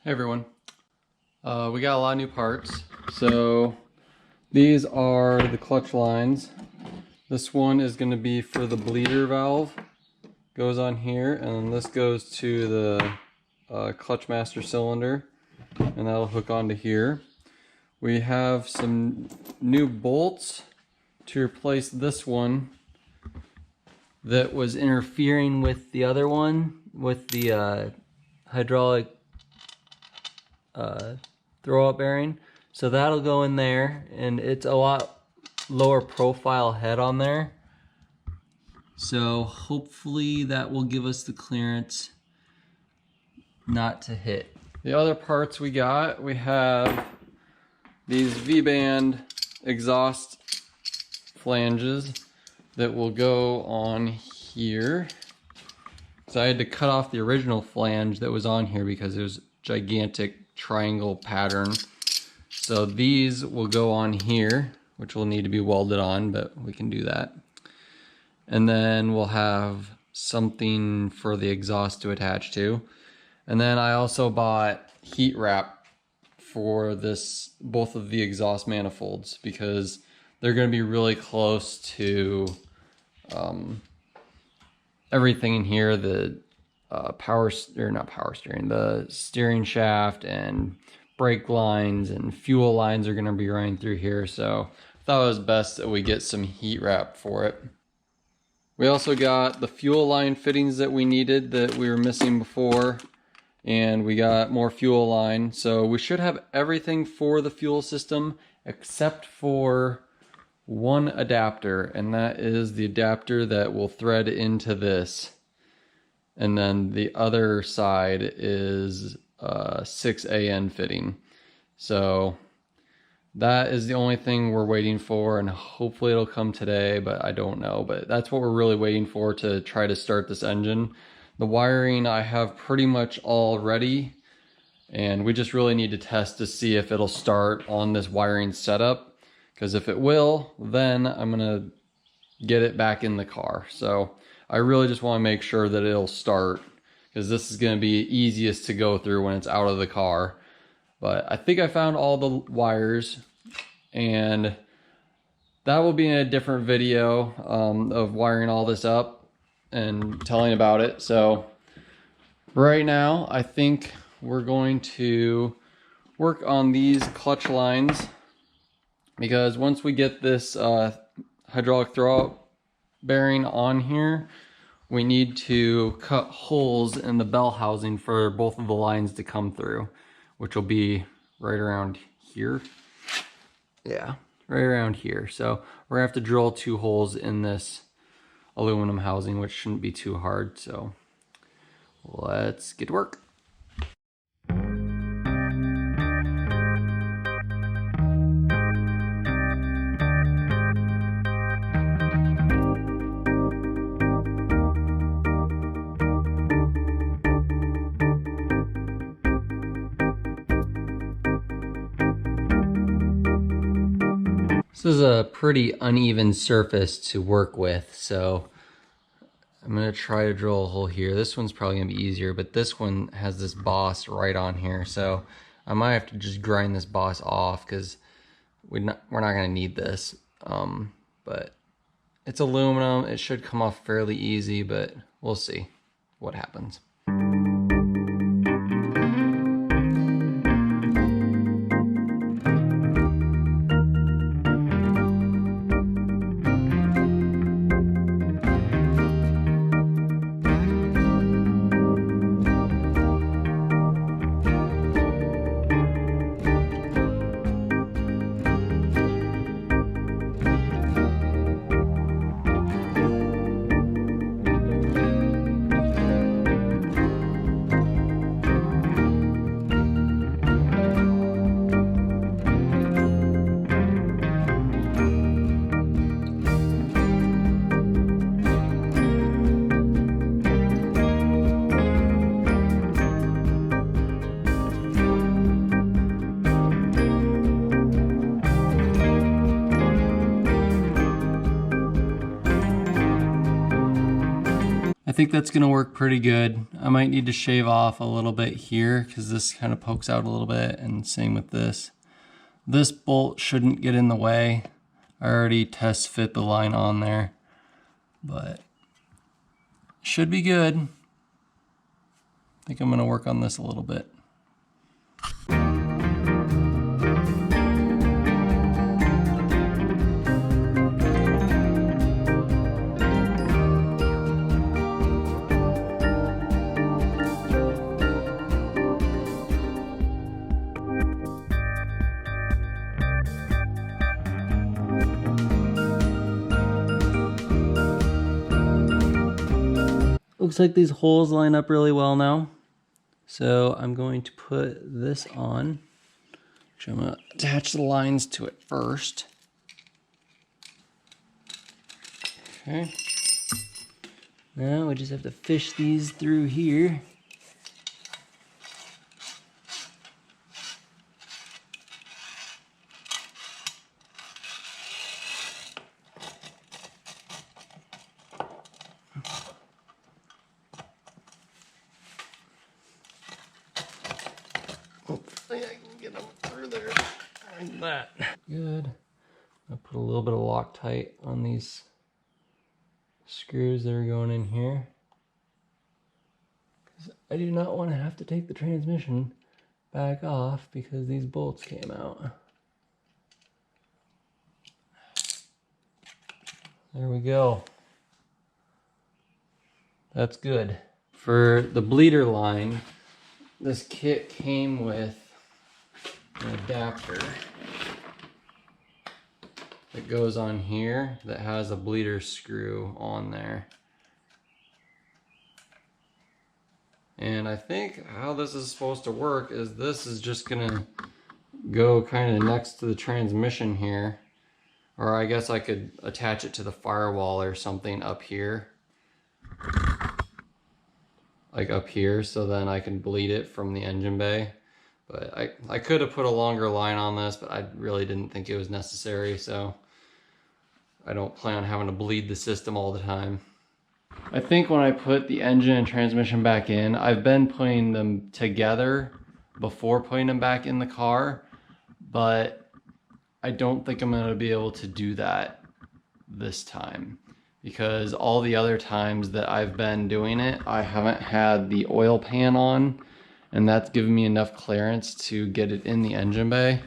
Hey everyone, we got a lot of new parts. So these are the clutch lines. This one is going to be for the bleeder valve, goes on here, and this goes to the clutch master cylinder, and that'll hook onto here. We have some new bolts to replace this one that was interfering with the other one, with the hydraulic throw-up bearing. So that'll go in there, and it's a lot lower profile head on there. So hopefully that will give us the clearance not to hit. The other parts we have these V-band exhaust flanges that will go on here. So I had to cut off the original flange that was on here because it was gigantic triangle pattern. So these will go on here, which will need to be welded on, but we can do that. And then we'll have something for the exhaust to attach to. And then I also bought heat wrap for both of the exhaust manifolds, because they're going to be really close to everything in here. The the steering shaft and brake lines and fuel lines are going to be running through here. So I thought it was best that we get some heat wrap for it. We also got the fuel line fittings that we needed that we were missing before, and we got more fuel line. So we should have everything for the fuel system except for one adapter, and that is the adapter that will thread into this. And then the other side is 6AN fitting. So that is the only thing we're waiting for, and hopefully it'll come today, but I don't know. But that's what we're really waiting for to try to start this engine. The wiring I have pretty much all ready, and we just really need to test to see if it'll start on this wiring setup. Because if it will, then I'm gonna get it back in the car. So I really just want to make sure that it'll start, because this is going to be easiest to go through when it's out of the car. But I think I found all the wires, and that will be in a different video of wiring all this up and telling about it. So right now I think we're going to work on these clutch lines, because once we get this hydraulic throw-up bearing on here, we need to cut holes in the bell housing for both of the lines to come through, which will be right around here. Yeah, right around here. So we're gonna have to drill 2 holes in this aluminum housing, which shouldn't be too hard. So let's get to work. This is a pretty uneven surface to work with, so I'm going to try to drill a hole here. This one's probably going to be easier, but this one has this boss right on here, so I might have to just grind this boss off, because we're not going to need this. But it's aluminum. It should come off fairly easy, but we'll see what happens. think that's gonna work pretty good. I might need to shave off a little bit here because this kind of pokes out a little bit, and same with this. This bolt shouldn't get in the way. I already test fit the line on there, but should be good. I think I'm gonna work on this a little bit. Looks like these holes line up really well now. So I'm going to put this on. Actually, I'm going to attach the lines to it first. Okay. Now we just have to fish these through here. Hopefully I can get them through there like that. Good. I'll put a little bit of Loctite on these screws that are going in here, because I do not want to have to take the transmission back off because these bolts came out. There we go. That's good. For the bleeder line, this kit came with an adapter that goes on here that has a bleeder screw on there. And I think how this is supposed to work is this is just gonna go kind of next to the transmission here. Or I guess I could attach it to the firewall or something up here. Like up here, so then I can bleed it from the engine bay. But I could have put a longer line on this, but I really didn't think it was necessary, so I don't plan on having to bleed the system all the time. I think when I put the engine and transmission back in, I've been putting them together before putting them back in the car, but I don't think I'm going to be able to do that this time, because all the other times that I've been doing it, I haven't had the oil pan on, and that's given me enough clearance to get it in the engine bay.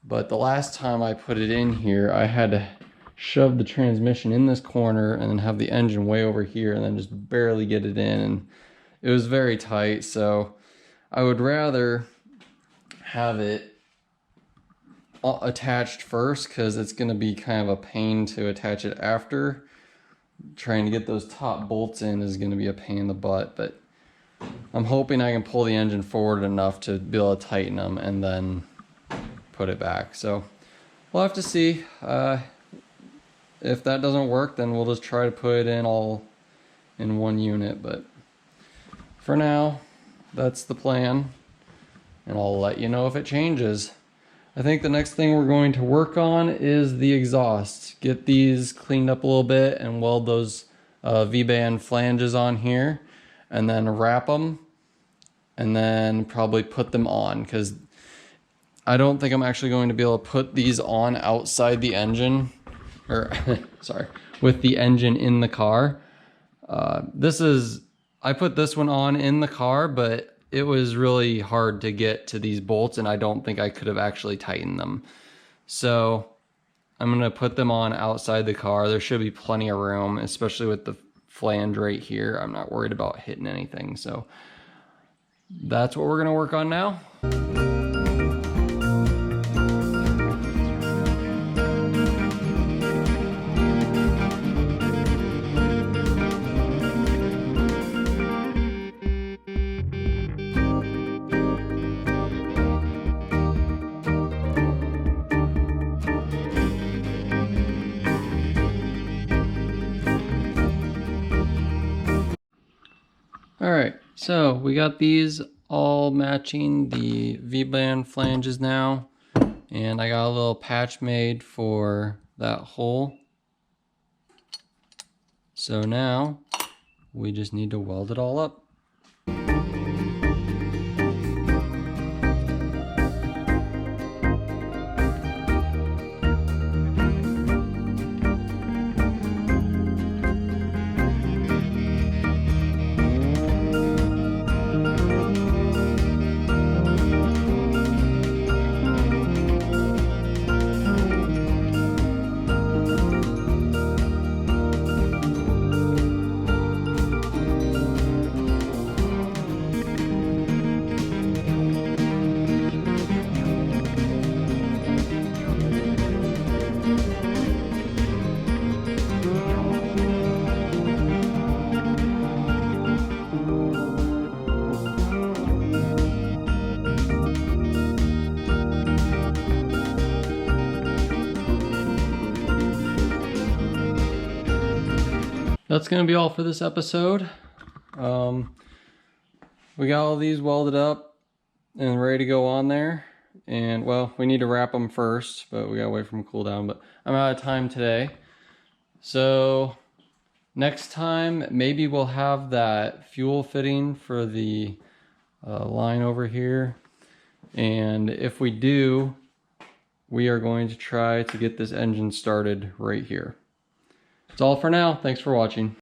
But the last time I put it in here, I had to shove the transmission in this corner and then have the engine way over here and then just barely get it in, and it was very tight. So I would rather have it attached first, because it's going to be kind of a pain to attach it after. Trying to get those top bolts in is going to be a pain in the butt, but I'm hoping I can pull the engine forward enough to be able to tighten them and then put it back. So we'll have to see. If that doesn't work, then we'll just try to put it in all in one unit, but for now that's the plan, and I'll let you know if it changes. I think the next thing we're going to work on is the exhaust. Get these cleaned up a little bit and weld those V-band flanges on here, and then wrap them, and then probably put them on, because I don't think I'm actually going to be able to put these on outside the engine, or sorry, with the engine in the car. I put this one on in the car, but it was really hard to get to these bolts, and I don't think I could have actually tightened them. So I'm going to put them on outside the car. There should be plenty of room, especially with the flange right here. I'm not worried about hitting anything. So that's what we're going to work on now. Alright, so we got these all matching the V-band flanges now, and I got a little patch made for that hole. So now we just need to weld it all up. That's going to be all for this episode. We got all these welded up and ready to go on there. And well, we need to wrap them first, but we gotta wait for them to cool down. But I'm out of time today. So next time, maybe we'll have that fuel fitting for the line over here. And if we do, we are going to try to get this engine started right here. That's all for now. Thanks for watching.